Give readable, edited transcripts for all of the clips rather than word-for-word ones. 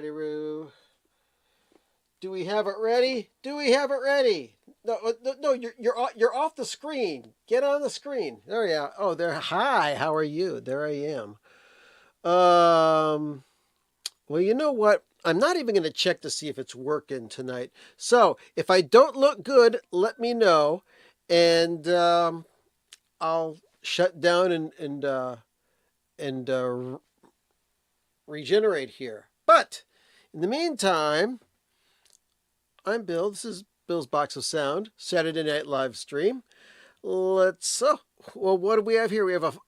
Righty-roo. Do we have it ready? Do we have it ready? No, you're off the screen. Get on the screen. There you are. Oh, there. Hi, how are you? There I am. Well, you know what? I'm not even going to check to see if it's working tonight. So if I don't look good, let me know, and I'll shut down and regenerate here. But in the meantime, I'm Bill. This is Bill's Box of Sound, Saturday Night Live stream. Let's. Oh, well, what do we have here? We have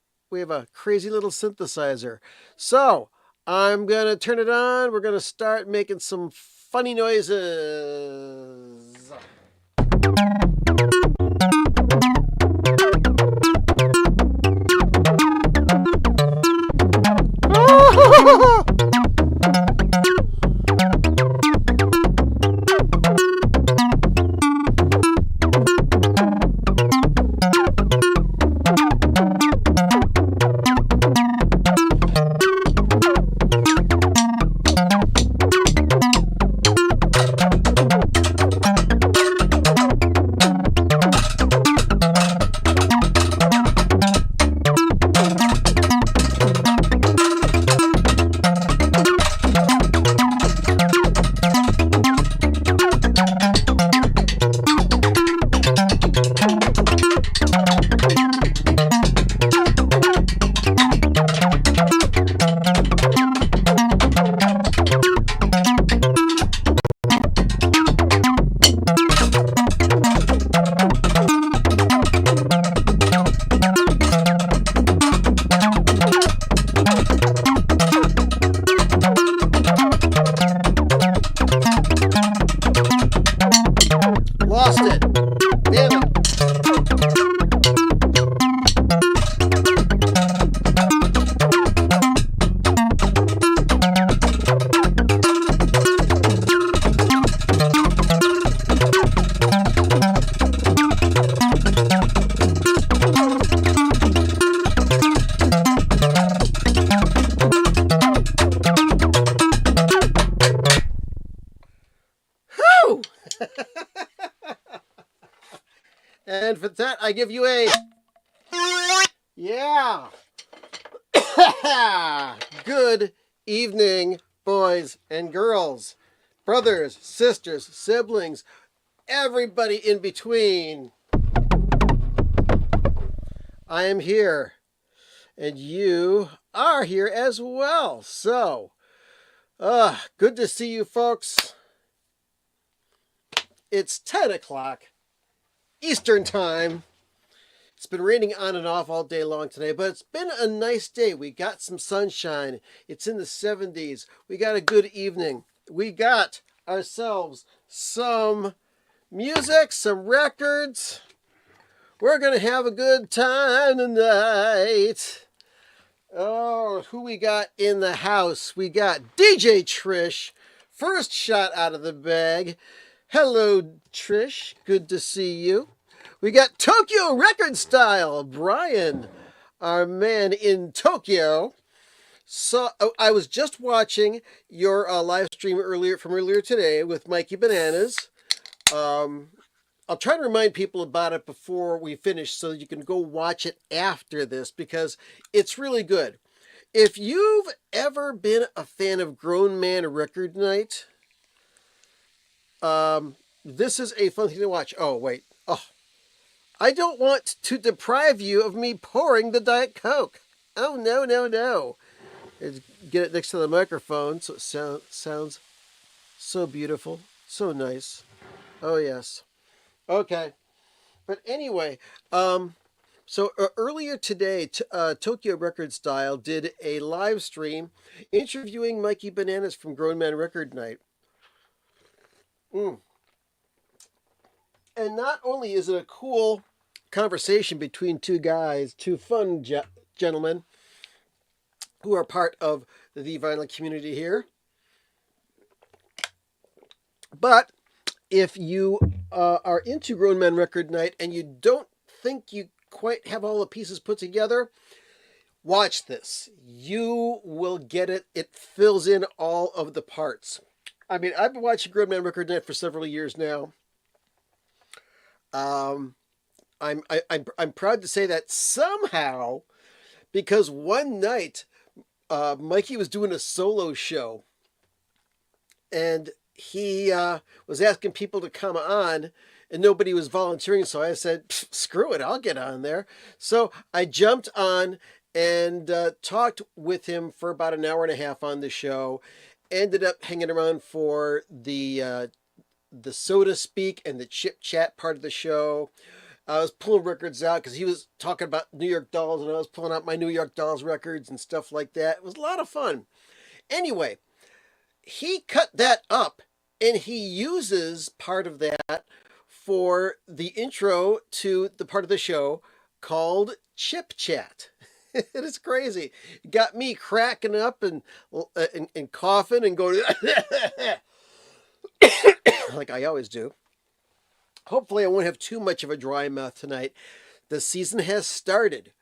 a crazy little synthesizer. So I'm gonna turn it on. We're gonna start making some funny noises. Lost it. Damn it. Whew! And for that, I give you a yeah. Good evening, boys and girls, brothers, sisters, siblings, everybody in between. I am here, and you are here as well. So, good to see you folks. It's 10 o'clock. Eastern time. It's been raining on and off all day long today, but it's been a nice day. We got some sunshine. It's in the 70s. We got a good evening. We got ourselves some music, some records. We're going to have a good time tonight. Oh, who we got in the house? We got DJ Trish, first shot out of the bag. Hello, Trish. Good to see you. We got Tokyo Record Style, Brian, our man in Tokyo. So I was just watching your live stream earlier today with Mikey Bananas. I'll try to remind people about it before we finish so you can go watch it after this because it's really good. If you've ever been a fan of Grown Man Record Night, this is a fun thing to watch. Oh, wait. Oh, I don't want to deprive you of me pouring the Diet Coke. Oh, no, no, no. Get it next to the microphone so it sounds so beautiful, so nice. Oh, yes. Okay. But anyway, earlier today, Tokyo Record Style did a live stream interviewing Mikey Bananas from Grown Man Record Night. And not only is it a cool conversation between two guys, two fun gentlemen who are part of the vinyl community here, but if you are into Grown Man Record Night and you don't think you quite have all the pieces put together, Watch this. You will get it. It fills in all of the parts. I mean, I've been watching Grown Man Record Net for several years now. Um, I'm proud to say that somehow, because one night Mikey was doing a solo show, and he was asking people to come on, and nobody was volunteering. So I said, "Screw it, I'll get on there." So I jumped on and talked with him for about an hour and a half on the show. Ended up hanging around for the soda speak and the chip chat part of the show. I was pulling records out because he was talking about New York Dolls, and I was pulling out my New York Dolls records and stuff like that. It was a lot of fun. Anyway, he cut that up, and he uses part of that for the intro to the part of the show called Chip Chat. It is crazy. It got me cracking up and coughing and going like I always do. Hopefully, I won't have too much of a dry mouth tonight. The season has started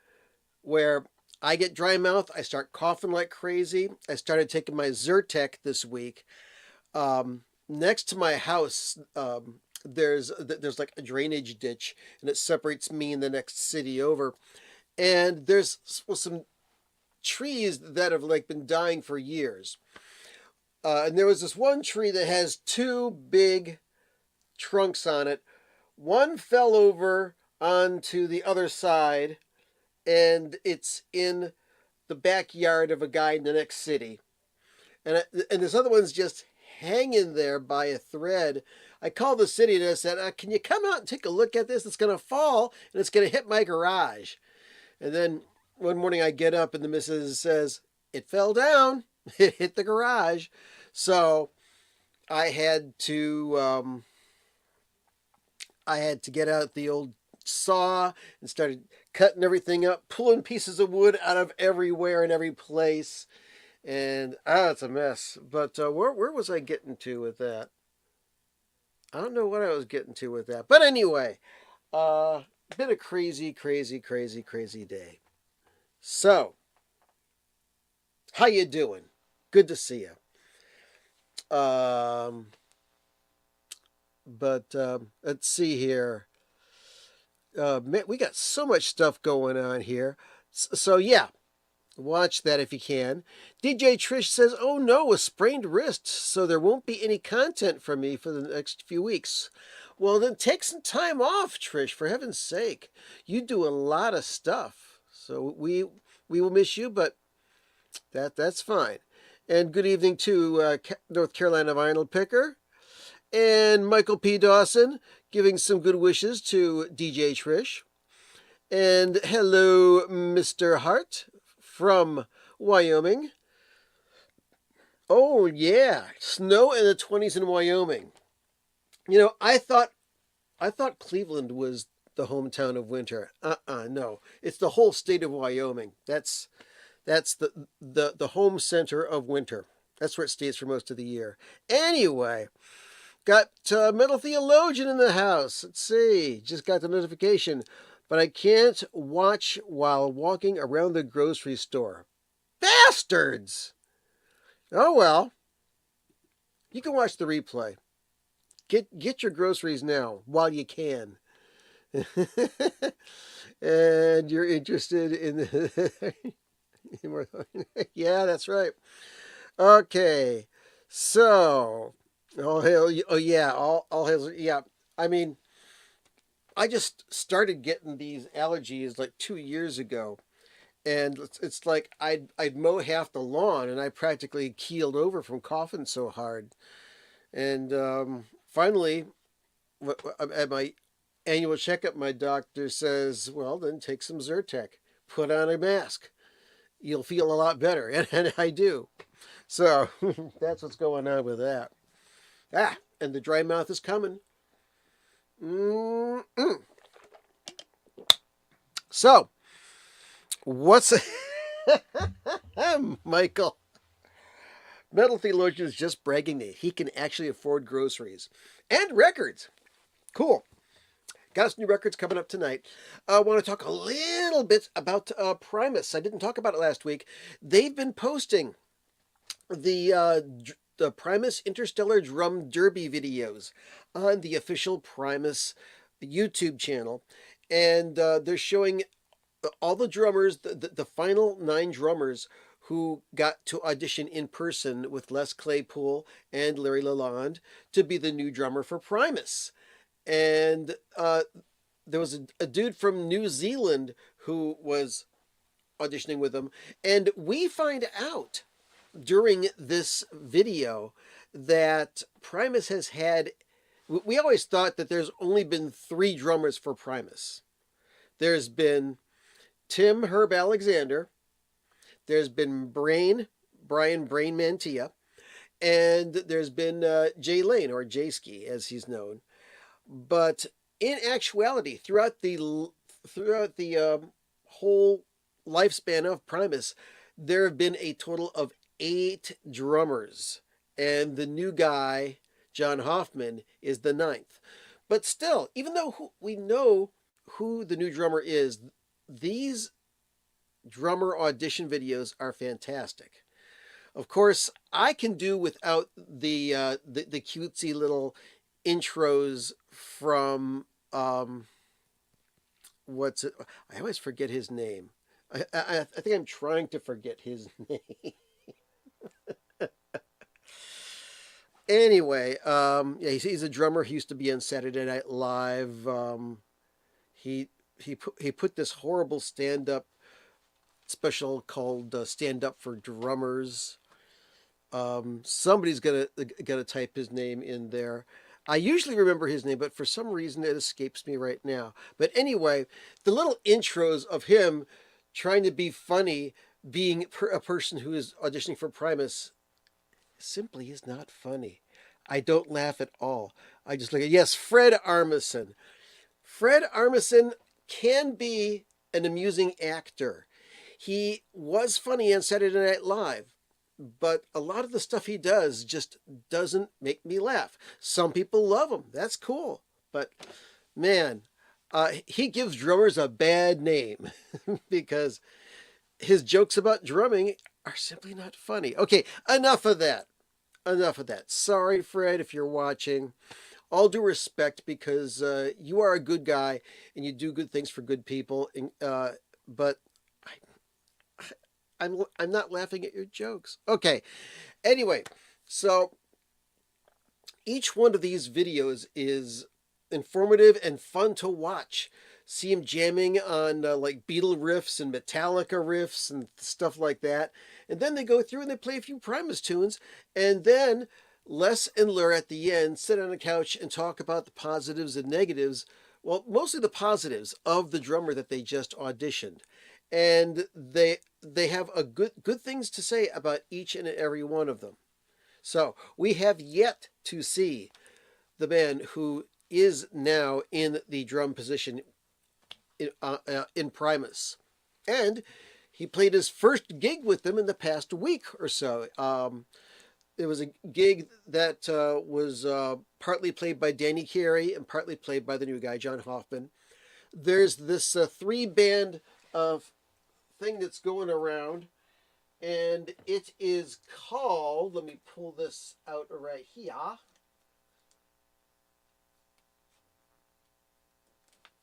where I get dry mouth. I start coughing like crazy. I started taking my Zyrtec this week. Next to my house, there's like a drainage ditch, and it separates me and the next city over. And there's some trees that have like been dying for years. And there was this one tree that has two big trunks on it. One fell over onto the other side, and it's in the backyard of a guy in the next city. And this other one's just hanging there by a thread. I called the city and I said, "Can you come out and take a look at this? It's going to fall, and it's going to hit my garage." And then one morning I get up and the missus says, "It fell down. It hit the garage." So I had to get out the old saw and started cutting everything up, pulling pieces of wood out of everywhere and every place. And it's a mess. But where was I getting to with that? I don't know what I was getting to with that. But anyway, been a crazy, crazy, crazy, crazy day. So, how you doing? Good to see you. But let's see here. Man, we got so much stuff going on here. So yeah, watch that if you can. DJ Trish says, "Oh no, a sprained wrist, so there won't be any content from me for the next few weeks." Well, then take some time off, Trish, for heaven's sake. You do a lot of stuff. So we will miss you, but that's fine. And good evening to North Carolina Vinyl Picker. And Michael P. Dawson giving some good wishes to DJ Trish. And hello, Mr. Hart from Wyoming. Oh, yeah. Snow in the 20s in Wyoming. You know, I thought Cleveland was the hometown of winter. No. It's the whole state of Wyoming. That's the home center of winter. That's where it stays for most of the year. Anyway, got Metal Theologian in the house. Let's see. Just got the notification. But I can't watch while walking around the grocery store. Bastards! Oh well. You can watch the replay. Get your groceries now while you can. And you're interested in the yeah, that's right. Okay. So, all hail, oh yeah, all hail, yeah. I mean, I just started getting these allergies like 2 years ago, and it's like I'd mow half the lawn, and I practically keeled over from coughing so hard. And finally, at my annual checkup, my doctor says, "Well, then take some Zyrtec, put on a mask. You'll feel a lot better," and I do. So that's what's going on with that. And the dry mouth is coming. Mm-mm. So, what's Michael? Metal Theologian is just bragging that he can actually afford groceries and records. Cool. Got some new records coming up tonight. I want to talk a little bit about Primus. I didn't talk about it last week. They've been posting the Primus Interstellar Drum Derby videos on the official Primus YouTube channel, and they're showing all the drummers, the final 9 drummers who got to audition in person with Les Claypool and Larry Lalonde to be the new drummer for Primus. And there was a dude from New Zealand who was auditioning with them, and we find out during this video that Primus has had. We always thought that there's only been 3 drummers for Primus. There's been Tim Herb Alexander, there's been Brian Brain Mantia, and there's been Jay Lane, or Jayski as he's known. But in actuality, throughout the whole lifespan of Primus, there have been a total of 8 drummers, and the new guy, John Hoffman, is the 9th. But still, even though we know who the new drummer is, these drummer audition videos are fantastic. Of course, I can do without the cutesy little intros from what's it? I always forget his name. I think I'm trying to forget his name. Anyway, yeah, he's a drummer. He used to be on Saturday Night Live. He put this horrible stand-up special called Stand Up for Drummers. Somebody's gonna type his name in there. I usually remember his name, but for some reason it escapes me right now. But anyway, the little intros of him trying to be funny, being a person who is auditioning for Primus, simply is not funny. I don't laugh at all. I just look at, yes, Fred Armisen. Fred Armisen can be an amusing actor. He was funny on Saturday Night Live, but a lot of the stuff he does just doesn't make me laugh. Some people love him. That's cool. But man, he gives drummers a bad name because his jokes about drumming are simply not funny. Okay, enough of that. Enough of that. Sorry, Fred, if you're watching. All due respect, because you are a good guy and you do good things for good people. But I'm not laughing at your jokes. Okay. Anyway, so each one of these videos is informative and fun to watch. See him jamming on like Beatle riffs and Metallica riffs and stuff like that. And then they go through and they play a few Primus tunes. And then Les and Lur at the end sit on a couch and talk about the positives and negatives. Well, mostly the positives of the drummer that they just auditioned. And they have a good things to say about each and every one of them. So we have yet to see the man who is now in the drum position in Primus, and he played his first gig with them in the past week or so. It was a gig that was partly played by Danny Carey and partly played by the new guy John Hoffman. There's this 3-band thing that's going around, and it is called, let me pull this out right here.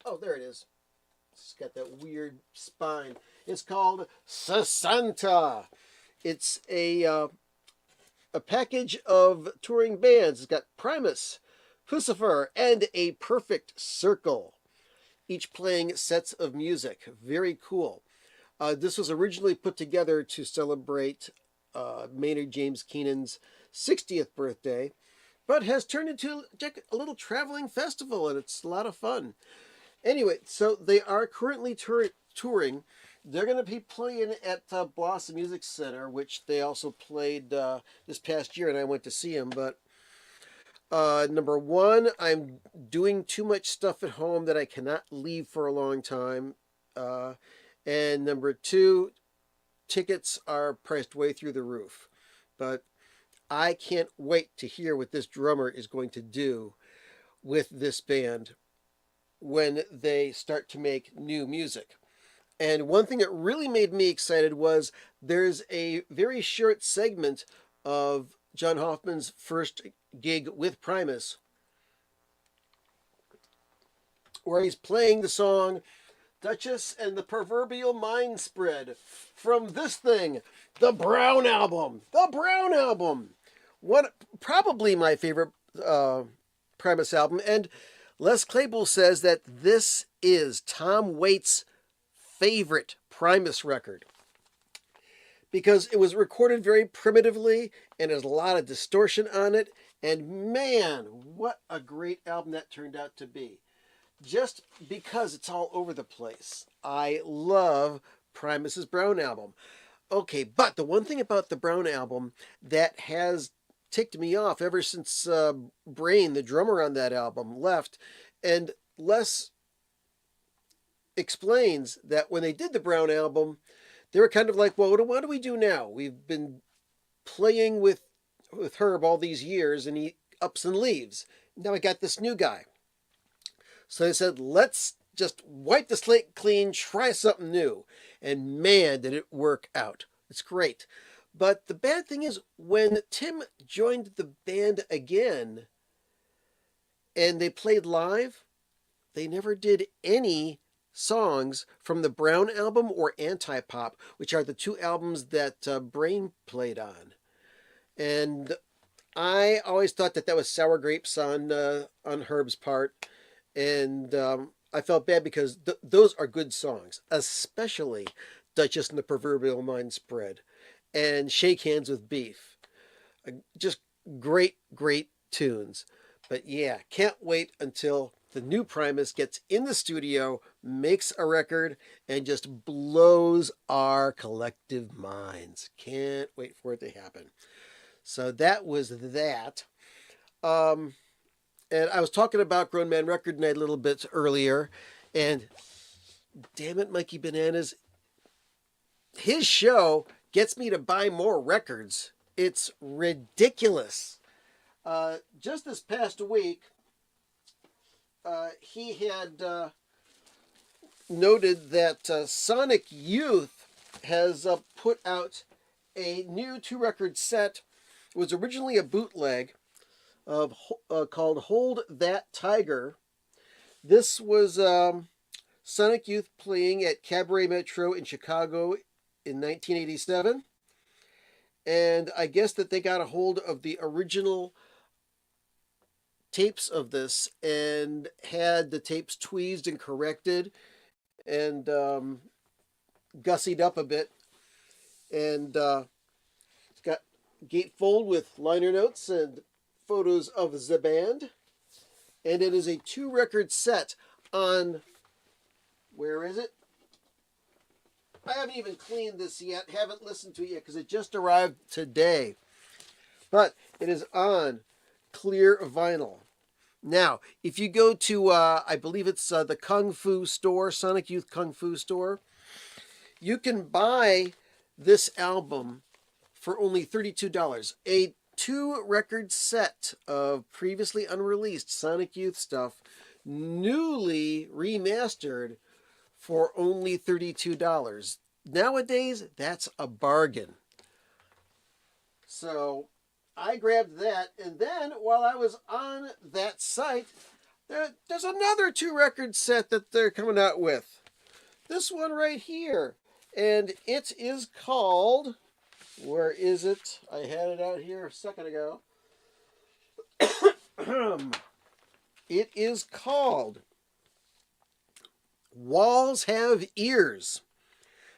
Oh, there it is. It's got that weird spine. It's called Sasanta. It's a package of touring bands. It's got Primus, Puscifer, and A Perfect Circle, each playing sets of music. Very cool. This was originally put together to celebrate Maynard James Keenan's 60th birthday, but has turned into a little traveling festival, and it's a lot of fun. Anyway, so they are currently touring. They're going to be playing at Blossom Music Center, which they also played this past year, and I went to see them. But number one, I'm doing too much stuff at home that I cannot leave for a long time. And number two, tickets are priced way through the roof. But I can't wait to hear what this drummer is going to do with this band. when they start to make new music. And one thing that really made me excited was there's a very short segment of John Hoffman's first gig with Primus where he's playing the song Duchess and the Proverbial Mind Spread from this thing, the Brown Album. The Brown Album. Probably my favorite Primus album. And Les Claypool says that this is Tom Waits' favorite Primus record because it was recorded very primitively and there's a lot of distortion on it. And man, what a great album that turned out to be. Just because it's all over the place. I love Primus's Brown Album. Okay, but the one thing about the Brown Album that has ticked me off ever since Brain, the drummer on that album, left, and Les explains that when they did the Brown Album, they were kind of like, well, what do we do now? We've been playing with Herb all these years, and he ups and leaves. Now I got this new guy. So they said, let's just wipe the slate clean, try something new. And man, did it work out. It's great. But the bad thing is, when Tim joined the band again and they played live, they never did any songs from the Brown Album or Anti-Pop, which are the two albums that Brain played on. And I always thought that was sour grapes on Herb's part. And I felt bad because those are good songs, especially Duchess and the Proverbial Mind Spread and Shake Hands with Beef. Just great, great tunes. But yeah, can't wait until the new Primus gets in the studio, makes a record, and just blows our collective minds. Can't wait for it to happen. So that was that. And I was talking about Grown Man Record Night a little bit earlier, and damn it, Mikey Bananas, his show gets me to buy more records. It's ridiculous. Just this past week, he had noted that Sonic Youth has put out a new 2-record set. It was originally a bootleg called Hold That Tiger. This was Sonic Youth playing at Cabaret Metro in Chicago in 1987. And I guess that they got a hold of the original tapes of this and had the tapes tweezed and corrected and gussied up a bit. And it's got gatefold with liner notes and photos of the band, and it is a 2-record set on, where is it? I haven't even cleaned this yet, haven't listened to it yet because it just arrived today, but it is on clear vinyl. Now, if you go to, I believe it's the Kung Fu store, Sonic Youth Kung Fu store, you can buy this album for only $32. A 2-record set of previously unreleased Sonic Youth stuff, newly remastered for only $32. Nowadays, that's a bargain. So I grabbed that, and then while I was on that site, there's another 2-record set that they're coming out with. This one right here. And it is called, where is it? I had it out here a second ago. It is called Walls Have Ears.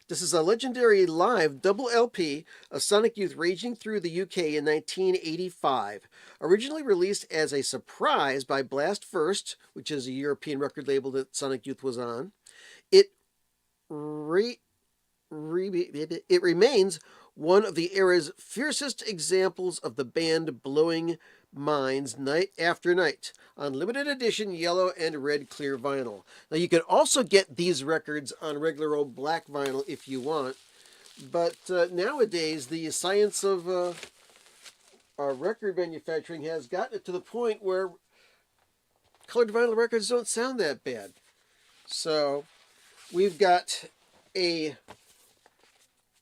This is a legendary live double LP of Sonic Youth raging through the UK in 1985. Originally released as a surprise by Blast First, which is a European record label that Sonic Youth was on, it remains one of the era's fiercest examples of the band blowing minds night after night on limited edition yellow and red clear vinyl. Now you can also get these records on regular old black vinyl if you want, but nowadays the science of record manufacturing has gotten it to the point where colored vinyl records don't sound that bad. So we've got a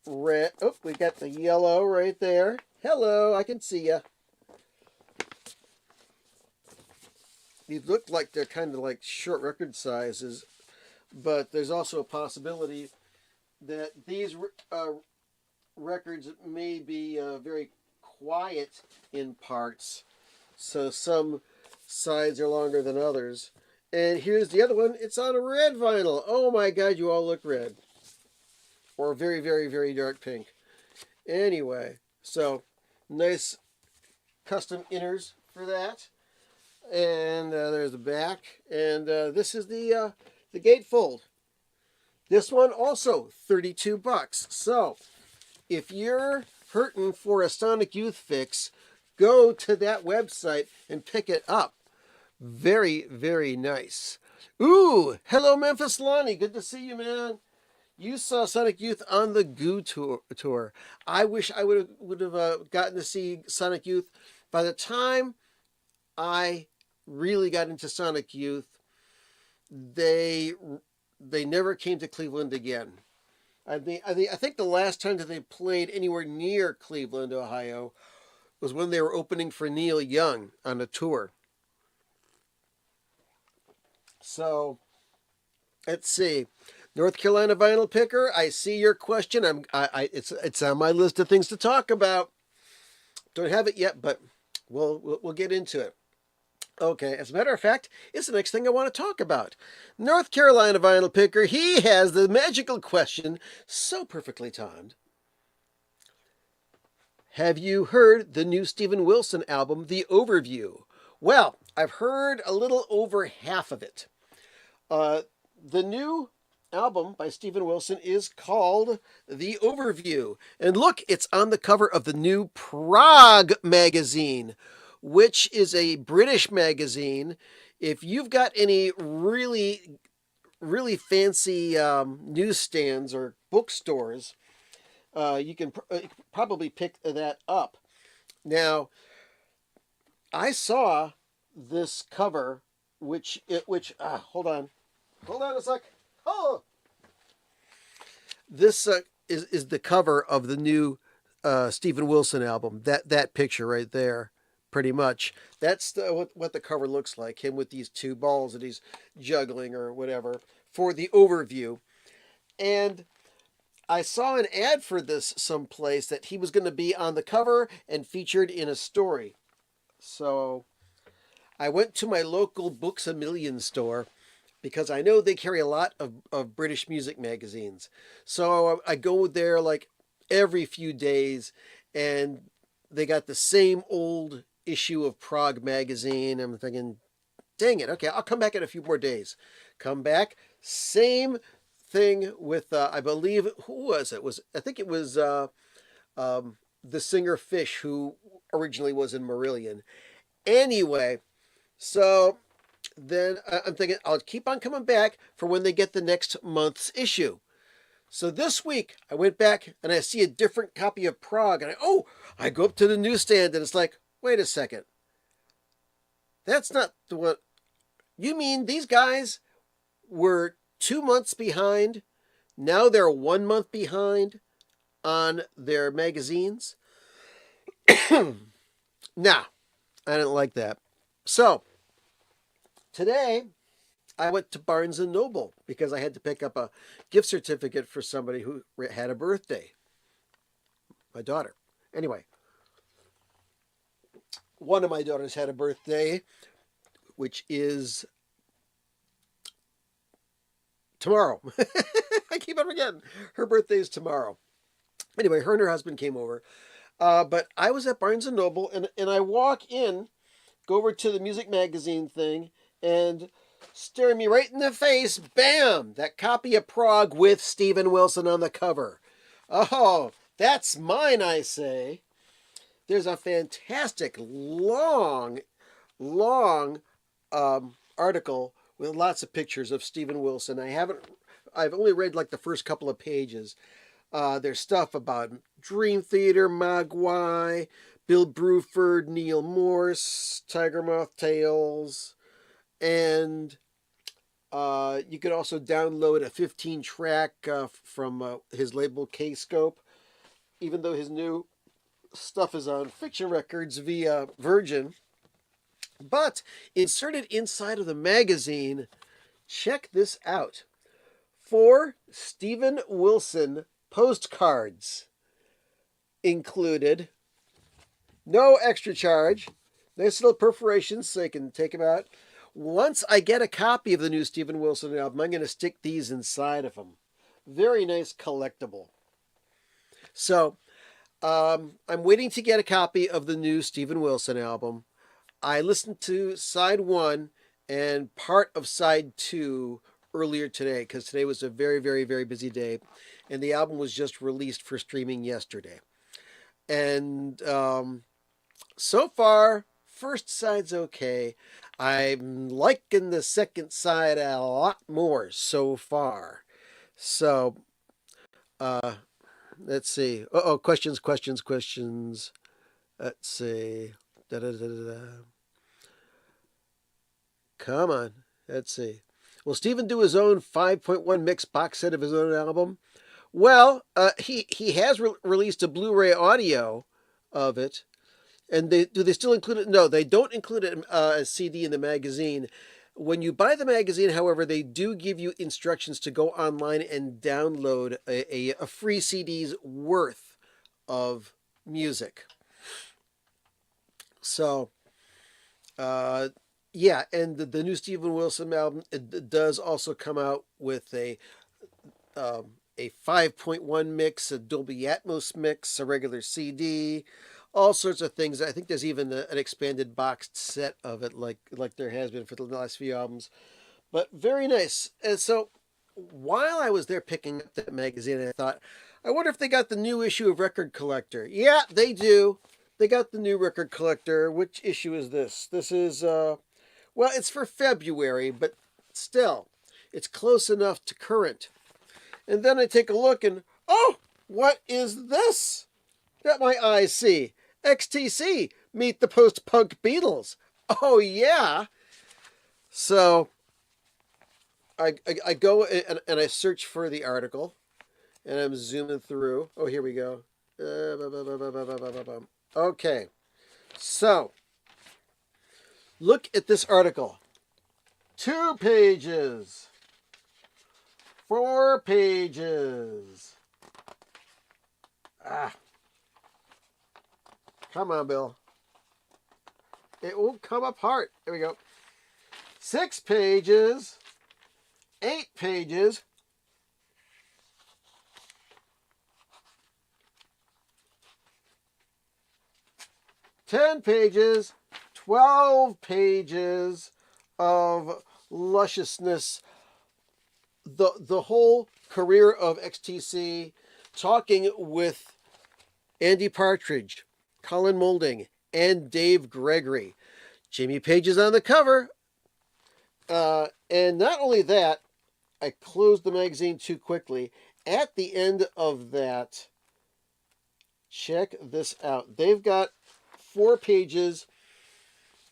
red. Oh, we got the yellow right there. Hello, I can see you. These look like they're kind of like short record sizes, but there's also a possibility that these records may be very quiet in parts, so some sides are longer than others. And here's the other one. It's on a red vinyl. Oh my God, you all look red. Or very, very, very dark pink. Anyway, so nice custom inners for that. And there's the back. And this is the gatefold. This one also $32. So if you're hurting for a Sonic Youth fix, go to that website and pick it up. Very, very nice. Ooh, hello Memphis Lonnie. Good to see you, man. You saw Sonic Youth on the Goo tour. I wish I would have gotten to see Sonic Youth. By the time I really got into Sonic Youth, they never came to Cleveland again. I think the last time that they played anywhere near Cleveland, Ohio, was when they were opening for Neil Young on a tour. So, let's see. North Carolina Vinyl Picker, I see your question. It's on my list of things to talk about. Don't have it yet, but we'll get into it. Okay, as a matter of fact, it's the next thing I want to talk about. North Carolina Vinyl Picker, he has the magical question, so perfectly timed. Have you heard the new Steven Wilson album, The Overview? Well, I've heard a little over half of it. The new album by Steven Wilson is called The Overview. And look, it's on the cover of the new Prog magazine, which is a British magazine. If you've got any really, really fancy newsstands or bookstores, you can probably pick that up. Now, I saw this cover, hold on a sec. Oh, this is the cover of the new Steven Wilson album. That picture right there. Pretty much. That's what the cover looks like. Him with these two balls that he's juggling or whatever for The Overview. And I saw an ad for this someplace that he was going to be on the cover and featured in a story. So I went to my local Books A Million store because I know they carry a lot of British music magazines. So I go there like every few days and they got the same old issue of Prog magazine. I'm thinking, dang it, okay, I'll come back in a few more days. Come back, same thing with, I believe, who was it? I think it was the singer Fish, who originally was in Marillion. Anyway, so then I'm thinking, I'll keep on coming back for when they get the next month's issue. So this week, I went back and I see a different copy of Prog, and I go up to the newsstand and it's like, wait a second. That's not what you mean. These guys were 2 months behind. Now they're 1 month behind on their magazines. Nah, I didn't like that. So today I went to Barnes & Noble because I had to pick up a gift certificate for somebody who had a birthday. My daughter. Anyway, one of my daughters had a birthday, which is tomorrow. I keep on forgetting. Her birthday is tomorrow. Anyway, her and her husband came over. But I was at Barnes & Noble, and I walk in, go over to the music magazine thing, and staring me right in the face, bam, that copy of Prog with Steven Wilson on the cover. Oh, that's mine, I say. There's a fantastic long article with lots of pictures of Steven Wilson. I've only read like the first couple of pages. There's stuff about Dream Theater, Mogwai, Bill Bruford, Neil Morse, Tiger Moth Tales, And you could also download a 15 track from his label K-Scope, even though his new stuff is on Fiction Records via Virgin. But inserted inside of the magazine, check this out. 4 Steven Wilson postcards included. No extra charge. Nice little perforations so you can take them out. Once I get a copy of the new Steven Wilson album, I'm going to stick these inside of them. Very nice collectible. So, I'm waiting to get a copy of the new Steven Wilson album. I listened to side 1 and part of side 2 earlier today because today was a very, very, very busy day. And the album was just released for streaming yesterday. And so far, first side's okay. I'm liking the second side a lot more so far. So, let's see. Questions. Let's see. Come on. Let's see. Will Steven do his own 5.1 mix box set of his own album? Well, he has released a Blu-ray audio of it. And do they still include it? No, they don't include it as CD in the magazine. When you buy the magazine, however, they do give you instructions to go online and download a free CD's worth of music. So, yeah, and the new Steven Wilson album it does also come out with a 5.1 mix, a Dolby Atmos mix, a regular CD, all sorts of things. I think there's even an expanded boxed set of it, like there has been for the last few albums. But very nice. And so while I was there picking up that magazine, I thought, I wonder if they got the new issue of Record Collector. Yeah, they do. They got the new Record Collector. Which issue is this? This is, well, it's for February, but still, it's close enough to current. And then I take a look and, oh, what is this that my eyes see? XTC, Meet the Post-Punk Beatles. Oh, yeah. So I go and I search for the article, and I'm zooming through. Oh, here we go. Okay. So look at this article. 2 pages. 4 pages. Come on, Bill. It won't come apart. There we go. 6 pages. 8 pages. 10 pages. 12 pages of lusciousness. The whole career of XTC, talking with Andy Partridge, Colin Moulding, and Dave Gregory. Jimmy Page is on the cover. And not only that, I closed the magazine too quickly. At the end of that, check this out. They've got 4 pages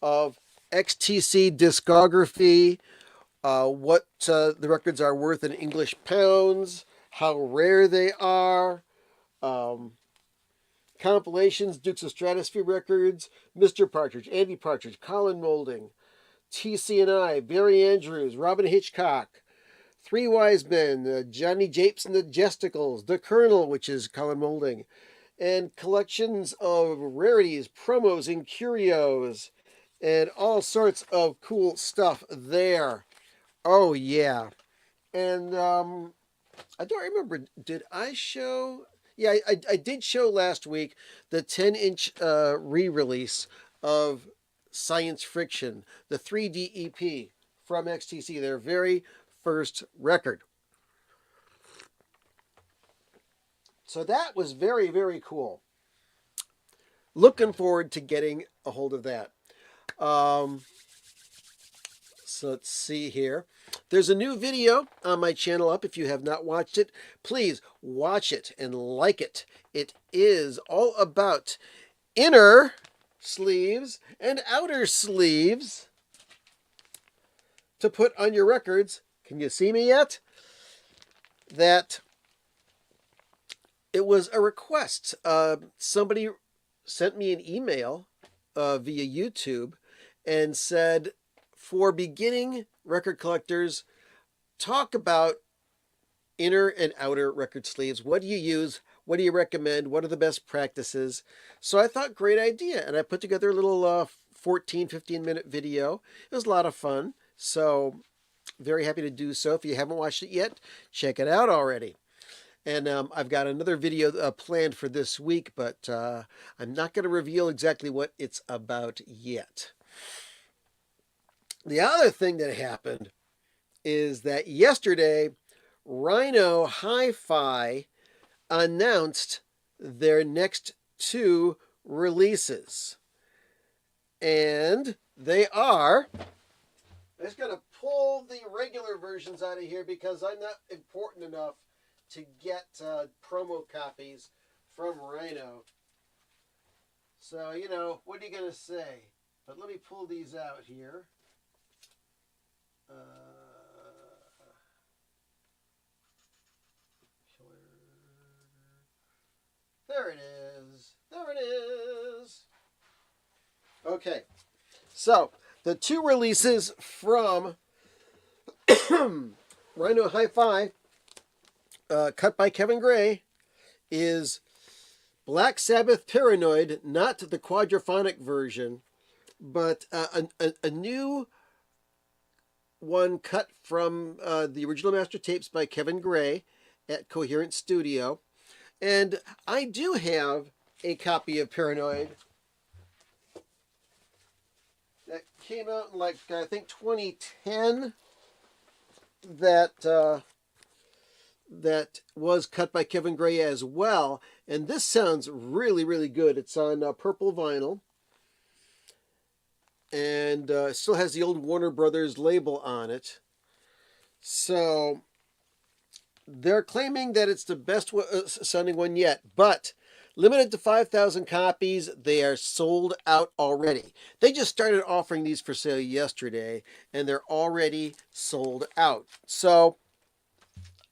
of XTC discography, what the records are worth in English pounds, how rare they are, compilations, Dukes of Stratosphere records, Mr. Partridge, Andy Partridge, Colin Moulding, TC&I, Barry Andrews, Robin Hitchcock, Three Wise Men, Johnny Japes and the Jesticles, The Colonel, which is Colin Moulding, and collections of rarities, promos, and curios, and all sorts of cool stuff there. Oh, yeah. And I don't remember, did I show? Yeah, I did show last week the 10-inch re-release of Science Friction, the 3D EP from XTC, their very first record. So that was very, very cool. Looking forward to getting a hold of that. So let's see here. There's a new video on my channel up. If you have not watched it, please watch it and like it. It is all about inner sleeves and outer sleeves to put on your records. Can you see me yet? That it was a request. Somebody sent me an email via YouTube and said, for beginning record collectors, talk about inner and outer record sleeves. What do you use? What do you recommend? What are the best practices? So I thought, great idea. And I put together a little 14, 15-minute video. It was a lot of fun. So very happy to do so. If you haven't watched it yet, check it out already. And I've got another video planned for this week, but I'm not going to reveal exactly what it's about yet. The other thing that happened is that yesterday, Rhino Hi-Fi announced their next 2 releases. And they are... I'm just going to pull the regular versions out of here because I'm not important enough to get promo copies from Rhino. So, you know, what are you going to say? But let me pull these out here. There it is. There it is. Okay. So, the 2 releases from Rhino Hi-Fi, cut by Kevin Gray, is Black Sabbath Paranoid, not the quadraphonic version, but a new one cut from the original master tapes by Kevin Gray at Coherent Studio. And I do have a copy of Paranoid that came out in, like, I think 2010, that was cut by Kevin Gray as well. And this sounds really, really good. It's on purple vinyl. And still has the old Warner Brothers label on it. So they're claiming that it's the best sounding one yet, but limited to 5,000 copies. They are sold out already. They just started offering these for sale yesterday, and they're already sold out. So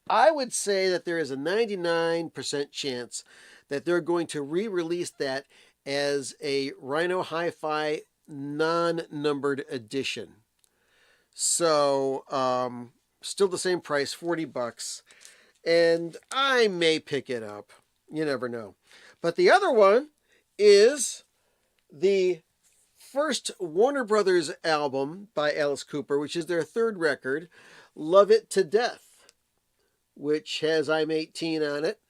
I would say that there is a 99% chance that they're going to re-release that as a Rhino Hi-Fi non-numbered edition. So still the same price, $40. And I may pick it up. You never know. But the other one is the first Warner Brothers album by Alice Cooper, which is their 3rd record, Love It to Death, which has I'm 18 on it.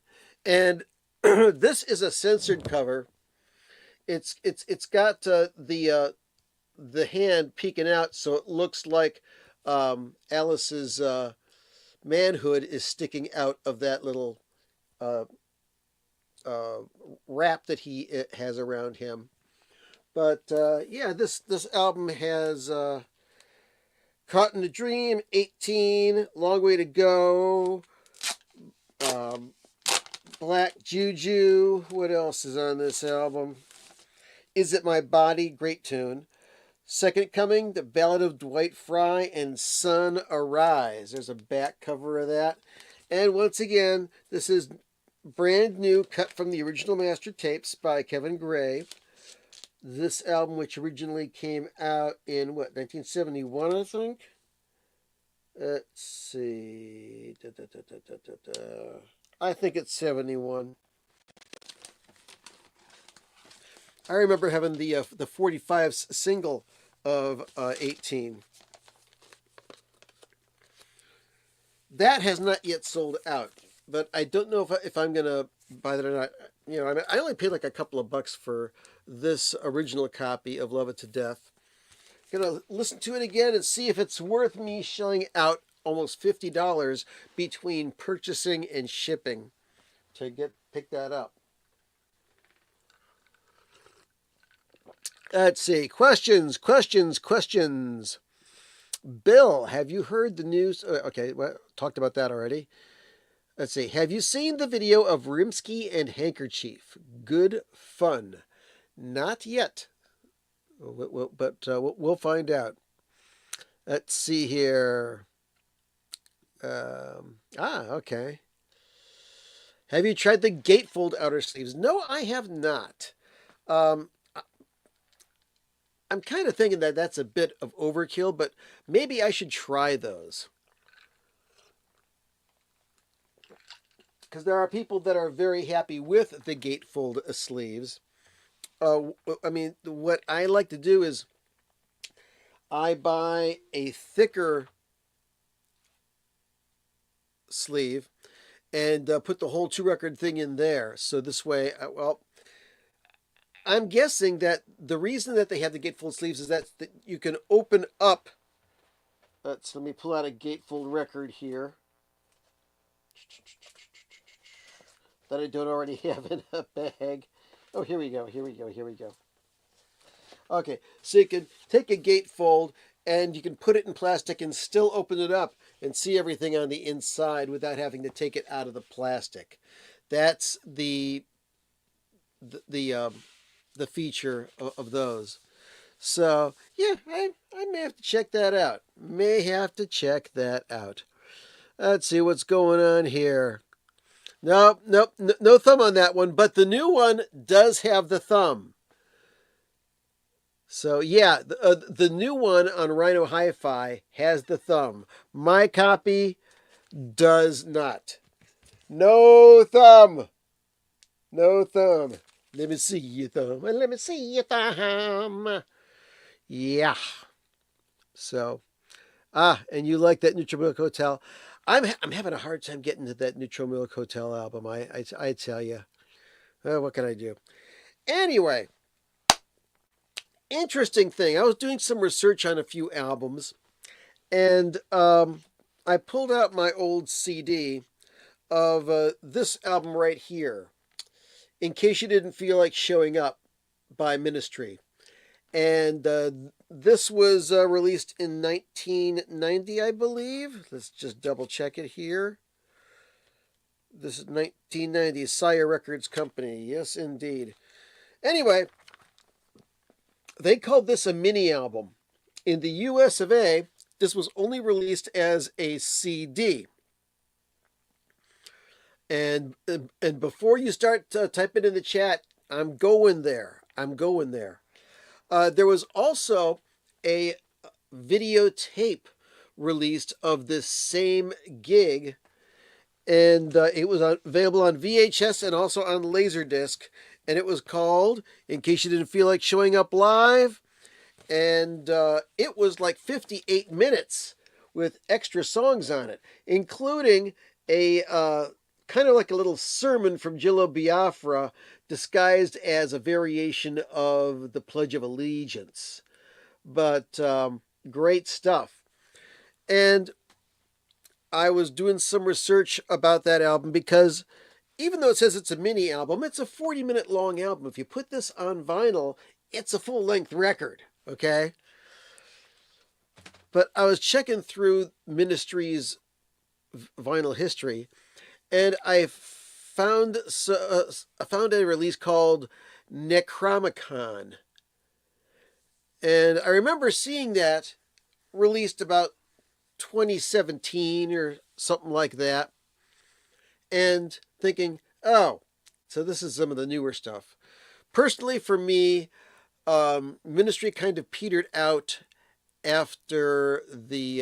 And this is a censored cover. It's got the hand peeking out, so it looks like Alice's manhood is sticking out of that little wrap that he has around him. But yeah, this album has Caught in a Dream, 18, Long Way to Go, Black Juju. What else is on this album? Is It My Body? Great tune. Second Coming, The Ballad of Dwight Fry, and Sun Arise. There's a back cover of that. And once again, this is brand new, cut from the original master tapes by Kevin Gray. This album, which originally came out in, 1971, I think? Let's see. I think it's 71. I remember having the 45 single of 18. That has not yet sold out, but I don't know if I'm going to buy that or not. You know, I only paid like a couple of bucks for this original copy of Love It to Death. Going to listen to it again and see if it's worth me shelling out almost $50 between purchasing and shipping to pick that up. Let's see. Questions. Bill, have you heard the news? Okay, well, talked about that already. Let's see. Have you seen the video of Rimsky and Handkerchief? Good fun. Not yet, but we'll find out. Let's see here. Okay. Have you tried the gatefold outer sleeves? No, I have not. Um, I'm kind of thinking that that's a bit of overkill, but maybe I should try those. Because there are people that are very happy with the gatefold sleeves. I mean, what I like to do is I buy a thicker sleeve and put the whole 2 record thing in there. So this way, well, I'm guessing that the reason that they have the gatefold sleeves is that you can open up. Let me pull out a gatefold record here that I don't already have in a bag. Oh, here we go. Here we go. Here we go. Okay, so you can take a gatefold and you can put it in plastic and still open it up and see everything on the inside without having to take it out of the plastic. That's the feature of those. So yeah, I may have to check that out. May have to check that out. Let's see what's going on here. Nope, nope, no thumb on that one, but the new one does have the thumb. So yeah, the new one on Rhino Hi-Fi has the thumb. My copy does not. No thumb. No thumb. Let me see your thumb. Let me see your thumb. Yeah. So, and you like that Neutral Milk Hotel? I'm having a hard time getting to that Neutral Milk Hotel album. I tell you. What can I do? Anyway, interesting thing. I was doing some research on a few albums, and I pulled out my old CD of this album right here, In Case You Didn't Feel Like Showing Up by Ministry. And this was released in 1990, I believe. Let's just double check it here. This is 1990, Sire Records Company. Yes, indeed. Anyway, they called this a mini album. In the US of A, this was only released as a CD. And before you start typing in the chat, I'm going there. I'm going there. There was also a videotape released of this same gig, and it was available on VHS and also on Laserdisc, and it was called In Case You Didn't Feel Like Showing Up Live, and it was like 58 minutes with extra songs on it, including a kind of like a little sermon from Jello Biafra disguised as a variation of the Pledge of Allegiance. But great stuff. And I was doing some research about that album because even though it says it's a mini album, it's a 40-minute long album. If you put this on vinyl, it's a full-length record, okay? But I was checking through Ministry's vinyl history, and I found a release called Necronomicon. And I remember seeing that released about 2017 or something like that, and thinking, oh, so this is some of the newer stuff. Personally, for me, Ministry kind of petered out after the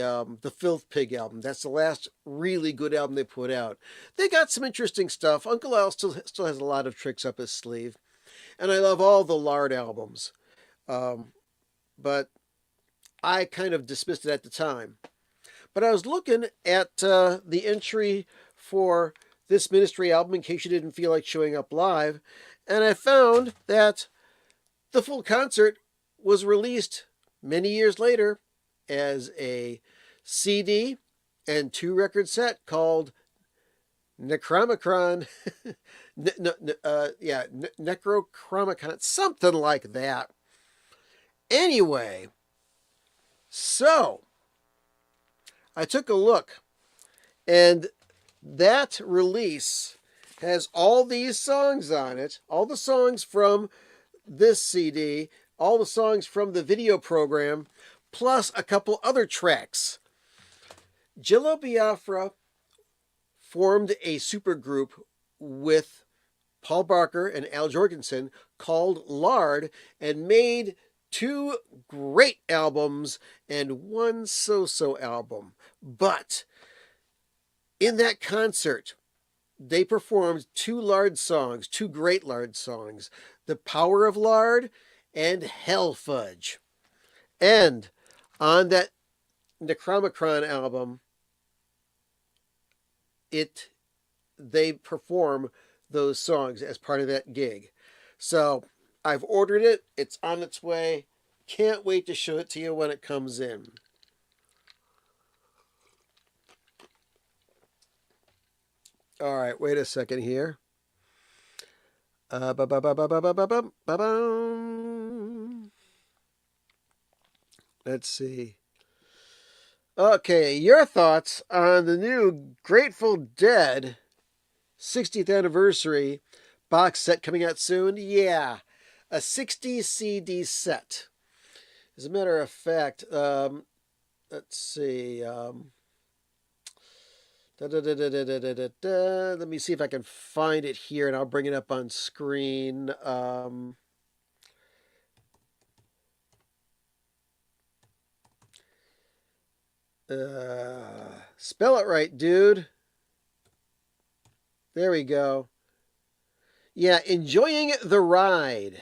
Filth Pig album. That's the last really good album they put out. They got some interesting stuff. Uncle Al still has a lot of tricks up his sleeve, and I love all the Lard albums. But I kind of dismissed it at the time. But I was looking at the entry for this Ministry album, In Case You Didn't Feel Like Showing Up Live, and I found that the full concert was released many years later as a CD and 2-record set called Necronomicon. Necronomicon, something like that. Anyway, so I took a look, and that release has all these songs on it, all the songs from this CD, all the songs from the video program, plus a couple other tracks. Jello Biafra formed a supergroup with Paul Barker and Al Jorgensen called Lard and made 2 great albums and 1 so-so album. But in that concert, they performed 2 Lard songs, 2 great Lard songs, The Power of Lard and Hell Fudge. And on that Necromicron album, they perform those songs as part of that gig. So I've ordered it. It's on its way. Can't wait to show it to you when it comes in. All right, wait a second here. Let's see. Okay, your thoughts on the new Grateful Dead 60th anniversary box set coming out soon? Yeah, a 60 CD set. As a matter of fact, let's see. Let me see if I can find it here, and I'll bring it up on screen. Spell it right, dude. There we go. Yeah, Enjoying the Ride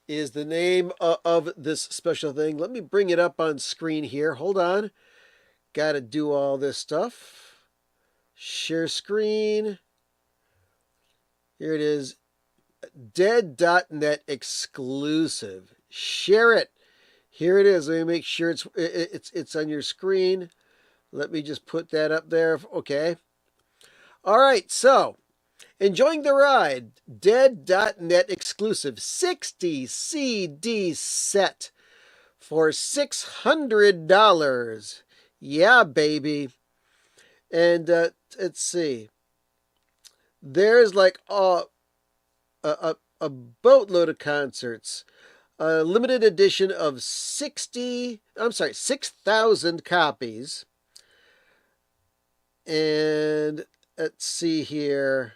is the name of this special thing. Let me bring it up on screen here. Hold on. Got to do all this stuff. Share screen. Here it is. Dead.net exclusive. Share it. Here it is. Let me make sure it's on your screen. Let me just put that up there. Okay. All right. So, Enjoying the Ride. Dead.net exclusive 60 CD set for $600. Yeah, baby. And let's see. There's like a boatload of concerts. A limited edition of 6,000 copies. And let's see here.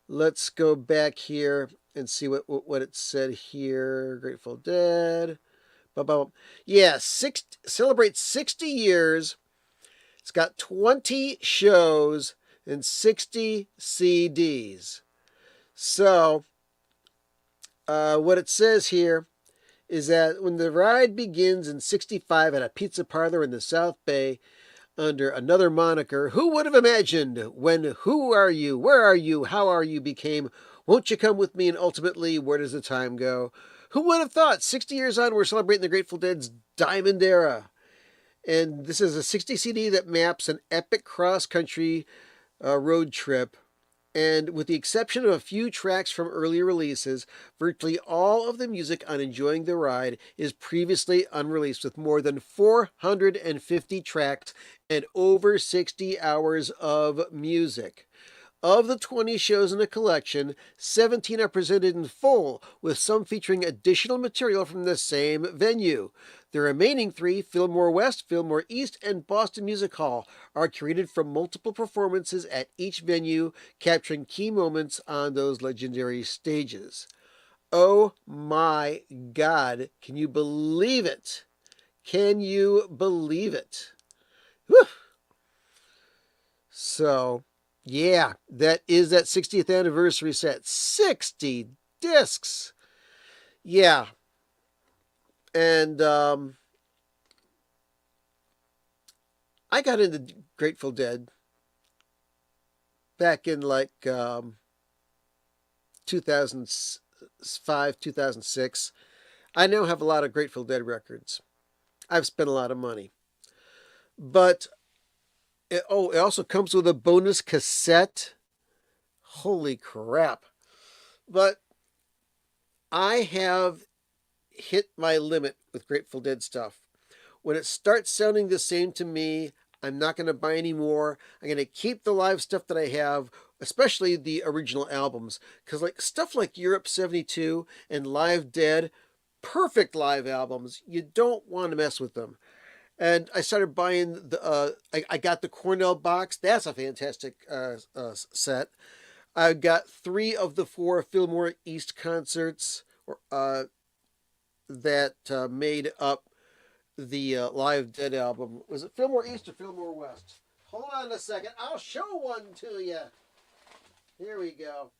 Let's go back here and see what it said here. Grateful Dead. Yeah, celebrate 60 years. It's got 20 shows and 60 CDs. So, what it says here is that when the ride begins in 65 at a pizza parlor in the South Bay under another moniker, who would have imagined when Who Are You, Where Are You, How Are You became Won't You Come With Me, and ultimately Where Does the Time Go? Who would have thought 60 years on we're celebrating the Grateful Dead's Diamond Era? And this is a 60 CD that maps an epic cross-country road trip. And with the exception of a few tracks from earlier releases, virtually all of the music on Enjoying the Ride is previously unreleased, with more than 450 tracks and over 60 hours of music. Of the 20 shows in the collection, 17 are presented in full, with some featuring additional material from the same venue. The remaining 3, Fillmore West, Fillmore East, and Boston Music Hall, are curated from multiple performances at each venue, capturing key moments on those legendary stages. Oh my God, can you believe it? Can you believe it? Whew. So, yeah, that is that 60th anniversary set. 60 discs. Yeah. And I got into Grateful Dead back in like 2005, 2006. I now have a lot of Grateful Dead records. I've spent a lot of money. But it also comes with a bonus cassette. Holy crap. But I have hit my limit with Grateful Dead stuff. When it starts sounding the same to me, I'm not going to buy any more. I'm going to keep the live stuff that I have, especially the original albums. Because like stuff like Europe 72 and Live Dead, perfect live albums. You don't want to mess with them. And I started buying I got the Cornell box. That's a fantastic set. I got 3 of the 4 Fillmore East concerts that made up the Live Dead album. Was it Fillmore East or Fillmore West? Hold on a second. I'll show one to you. Here we go.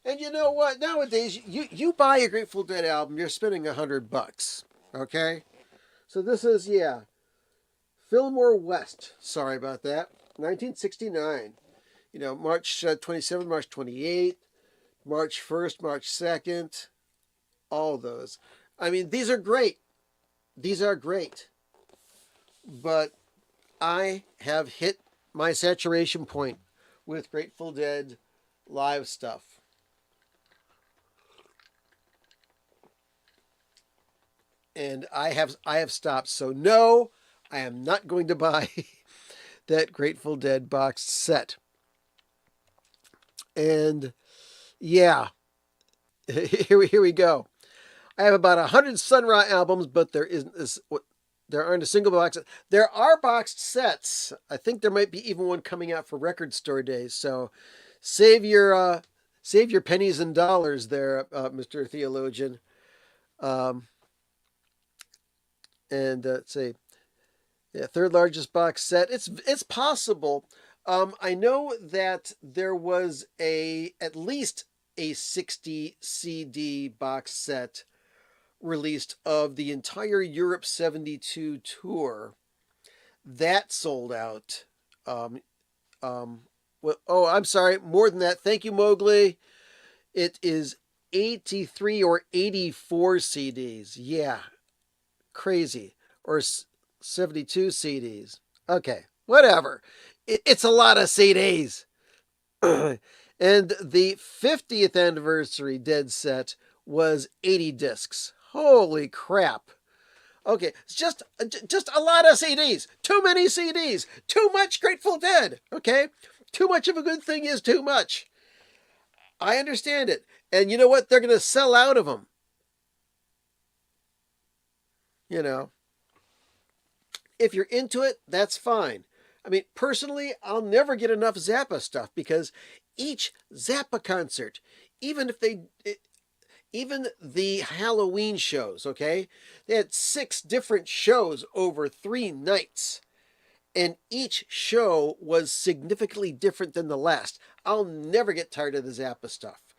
And you know what? Nowadays, you buy a Grateful Dead album, you're spending $100. Okay? So this is, yeah, Fillmore West. Sorry about that. 1969. You know, March 27th, March 28th, March 1st, March 2nd. All those. I mean, these are great. These are great. But I have hit my saturation point with Grateful Dead live stuff. And I have stopped. So no, I am not going to buy that Grateful Dead box set. And yeah, here we go. I have about 100 Sun Ra albums, but there aren't a single box. There are boxed sets. I think there might be even one coming out for Record Store Days. So save your pennies and dollars there, Mr. Theologian. And let's see, yeah, third largest box set. It's possible. I know that there was at least a 60 CD box set released of the entire Europe 72 tour. That sold out. Well, oh, I'm sorry, more than that. Thank you, Mowgli. It is 83 or 84 CDs. Yeah, crazy. Or 72 CDs. Okay, whatever. It's a lot of CDs. And the 50th anniversary Dead set was 80 discs. Holy crap. Okay, it's just a lot of CDs. Too many CDs. Too much Grateful Dead. Okay? Too much of a good thing is too much. I understand it. And you know what? They're going to sell out of them. You know. If you're into it, that's fine. I mean, personally, I'll never get enough Zappa stuff because each Zappa concert, even the Halloween shows, okay? They had 6 different shows over 3 nights. And each show was significantly different than the last. I'll never get tired of the Zappa stuff.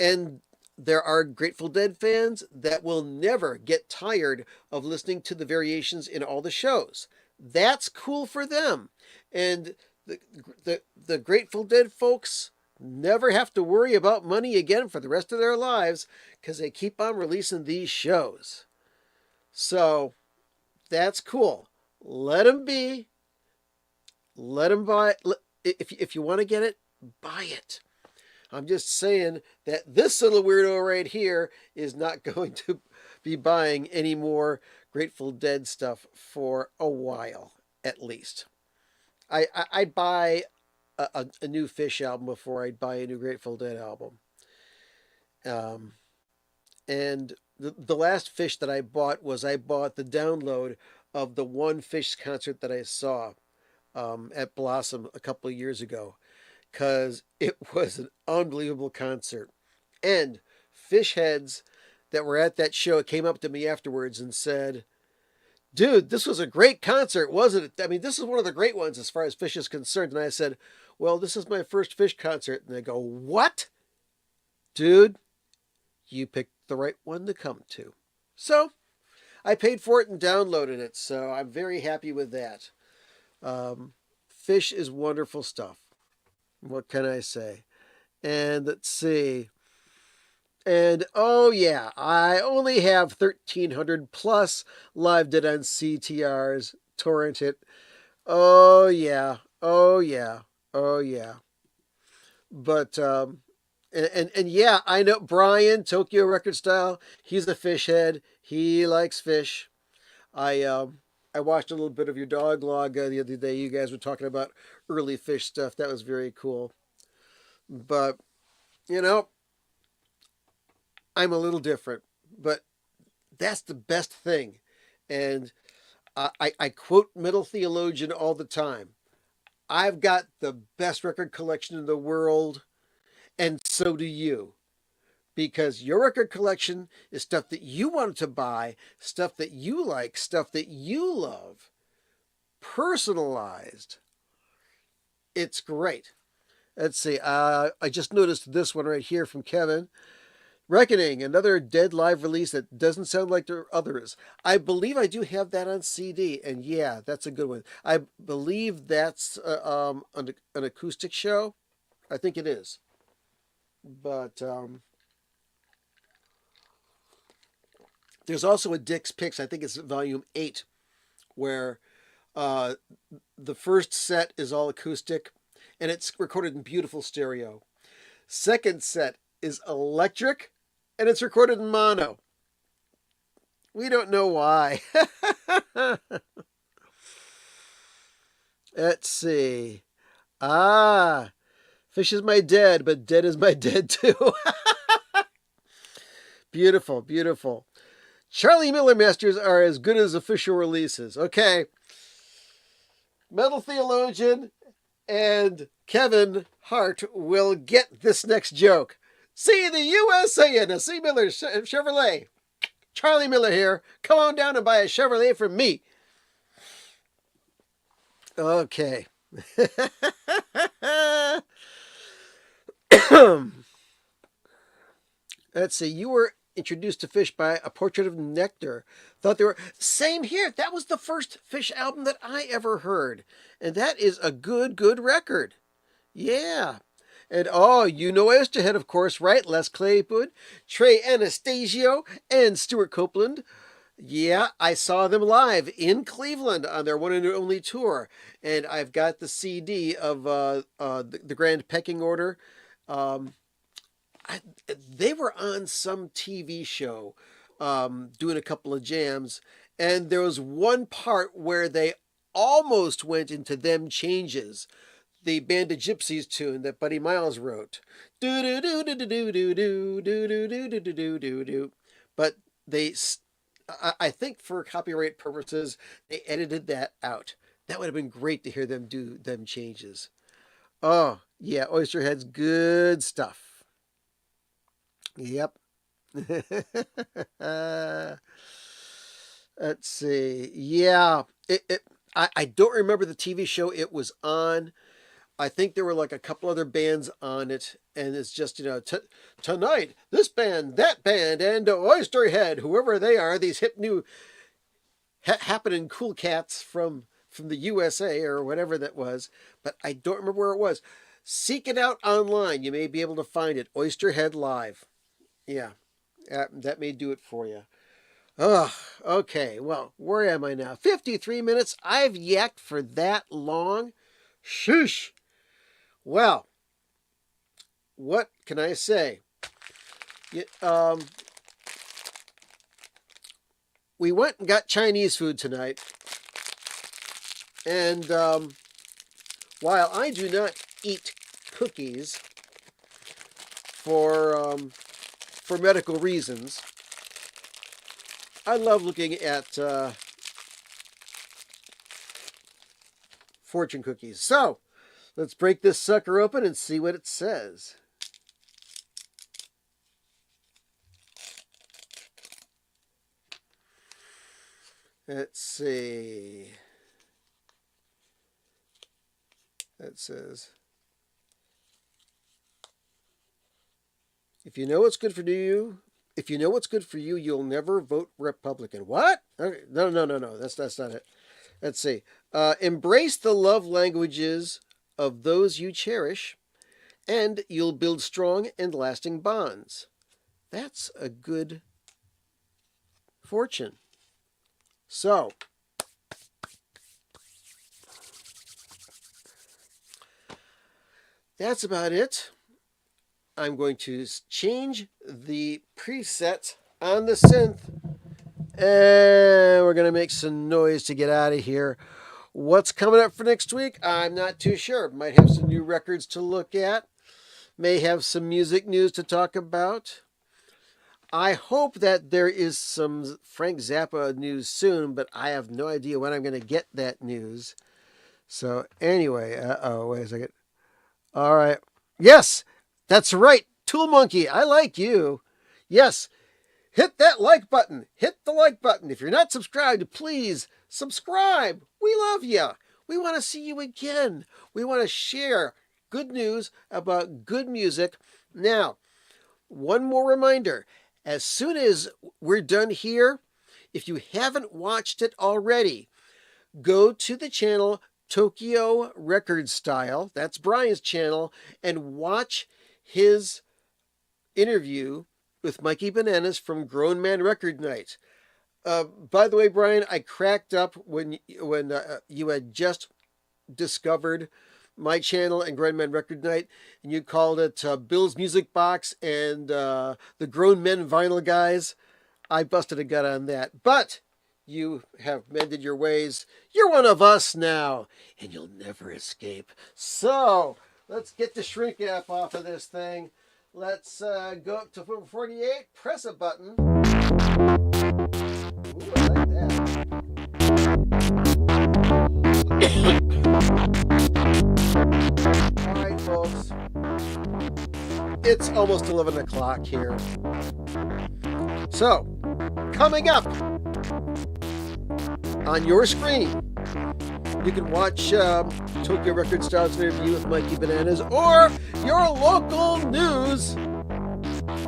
And there are Grateful Dead fans that will never get tired of listening to the variations in all the shows. That's cool for them. And the Grateful Dead folks never have to worry about money again for the rest of their lives because they keep on releasing these shows. So that's cool. Let them be. Let them buy. If you want to get it, buy it. I'm just saying that this little weirdo right here is not going to be buying any more Grateful Dead stuff for a while, at least. I'd buy a new Fish album before I'd buy a new Grateful Dead album. And the last Fish that I bought the download of the one Fish concert that I saw at Blossom a couple of years ago. Because it was an unbelievable concert. And Fish heads that were at that show came up to me afterwards and said, "Dude, this was a great concert, wasn't it? I mean, this is one of the great ones as far as Fish is concerned." And I said, "Well, this is my first Fish concert." And they go, "What? Dude, you picked the right one to come to." So I paid for it and downloaded it. So I'm very happy with that. Fish is wonderful stuff. What can I say? And let's see. And oh yeah, I only have 1,300 plus Live Dead on CTRs, torrent it. Oh yeah, oh yeah, oh yeah. But and yeah, I know Brian, Tokyo Record Style. He's a Fish head. He likes Fish. I watched a little bit of your dog log the other day. You guys were talking about early Fish stuff. That was very cool. But You know, I'm a little different, but that's the best thing. And I quote Metal Theologian all the time. I've got the best record collection in the world, and so do you. Because your record collection is stuff that you wanted to buy, stuff that you like, stuff that you love, personalized. It's great. Let's see. I just noticed this one right here from Kevin. Reckoning, another Dead live release that doesn't sound like their others. I believe I do have that on CD, and yeah, that's a good one. I believe that's an acoustic show. I think it is. But there's also a Dick's Picks. I think it's volume 8, where uh, the first set is all acoustic, and it's recorded in beautiful stereo. Second set is electric, and it's recorded in mono. We don't know why. Let's see. Ah, Fish is my dead, but dead is my dead too. Beautiful, beautiful. Charlie Miller Masters are as good as official releases. Okay. Metal Theologian and Kevin Hart will get this next joke. See the USA in a C. Miller Chevrolet. Charlie Miller here. Come on down and buy a Chevrolet from me. Okay. Let's see. You were introduced to Fish by A Portrait of Nectar. Thought they were... Same here. That was the first Fish album that I ever heard. And that is a good record. Yeah. And oh, you know Oysterhead, of course, right? Les Claypool, Trey Anastasio, and Stuart Copeland. Yeah, I saw them live in Cleveland on their one and only tour. And I've got the CD of the Grand Pecking Order. Um, they were on some TV show doing a couple of jams. And there was one part where they almost went into Them Changes, the Band of Gypsies tune that Buddy Miles wrote. Do do do do do do do do do do do do do do. But they, I think for copyright purposes, they edited that out. That would have been great to hear them do Them Changes. Oh yeah, Oysterhead's good stuff. Yep. Let's see. Yeah, I don't remember the TV show it was on. I think there were like a couple other bands on it, and it's just, tonight, this band, that band, and Oysterhead, whoever they are, these hip new happening cool cats from the USA or whatever that was, but I don't remember where it was. Seek it out online. You may be able to find it. Oysterhead Live. Yeah, that may do it for you. Oh, okay. Well, where am I now? 53 minutes. I've yacked for that long. Shoosh. Well, what can I say? We went and got Chinese food tonight. And while I do not eat cookies for medical reasons, I love looking at fortune cookies. So, let's break this sucker open and see what it says. Let's see. It says, if you know what's good for you, you'll never vote Republican. What? Okay. No. That's not it. Let's see. Embrace the love languages of those you cherish, and you'll build strong and lasting bonds. That's a good fortune. So, that's about it. I'm going to change the preset on the synth, and we're going to make some noise to get out of here. What's coming up for next week? I'm not too sure. Might have some new records to look at. may have some music news to talk about. I hope that there is some Frank Zappa news soon, but I have no idea when I'm going to get that news. So anyway, wait a second. All right. Yes, that's right. Tool Monkey, I like you. Yes, hit that like button. Hit the like button. If you're not subscribed, please subscribe. We love you. We want to see you again. We want to share good news about good music. Now, one more reminder. As soon as we're done here, if you haven't watched it already, go to the channel Tokyo Record Style, that's Brian's channel, and watch his interview with Mikey Bananas from Grown Man Record Night. By the way, Brian, I cracked up when you had just discovered my channel and Grown Men Record Night, and you called it Bill's Music Box and the Grown Men Vinyl Guys. I busted a gut on that, but you have mended your ways. You're one of us now, and you'll never escape. So let's get the shrink app off of this thing. Let's go up to 48, press a button. Ooh, I like that. All right, folks. It's almost 11 o'clock here. So, coming up on your screen, you can watch Tokyo Record Style's interview with Mikey Bananas or your local news,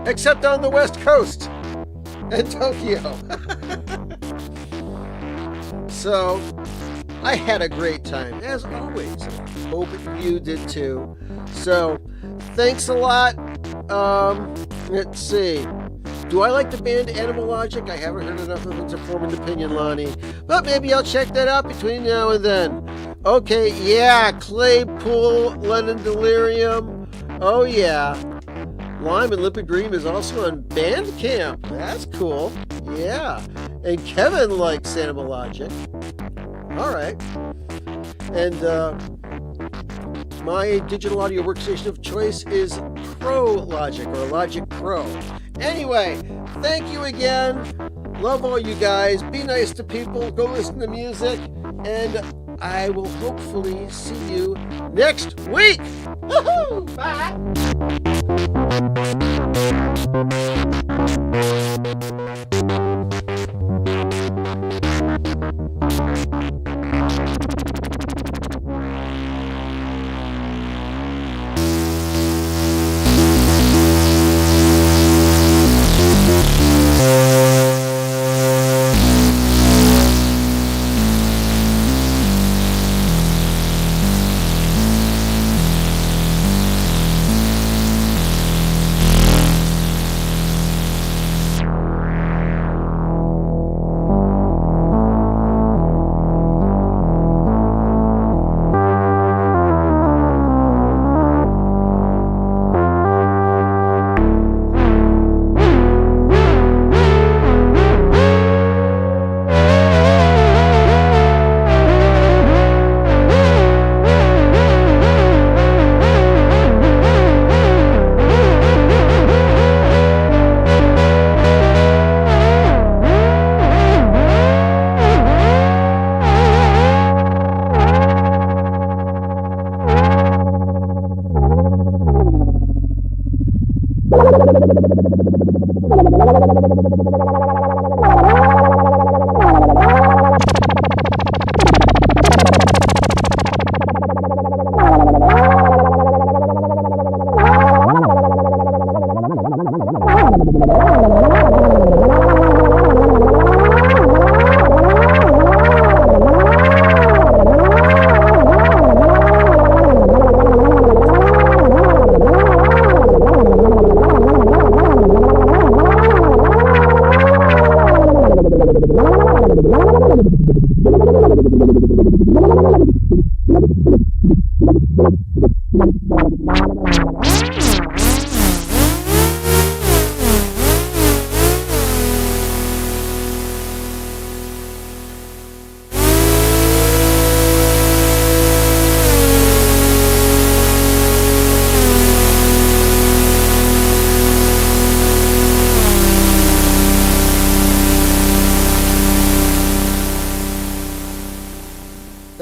except on the West Coast and Tokyo. So, I had a great time, as always. Hope you did too. So, thanks a lot. Let's see. Do I like the band Animal Logic? I haven't heard enough of it to form an opinion, Lonnie. But maybe I'll check that out between now and then. Okay, yeah, Claypool, London Delirium. Oh yeah. Lime and Liquid Dream is also on Bandcamp. That's cool. Yeah. And Kevin likes Animal Logic. All right. And my digital audio workstation of choice is Pro Logic, or Logic Pro. Anyway, thank you again. Love all you guys. Be nice to people. Go listen to music. And I will hopefully see you next week. Woohoo! Bye!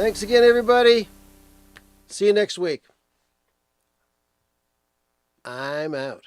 Thanks again, everybody. See you next week. I'm out.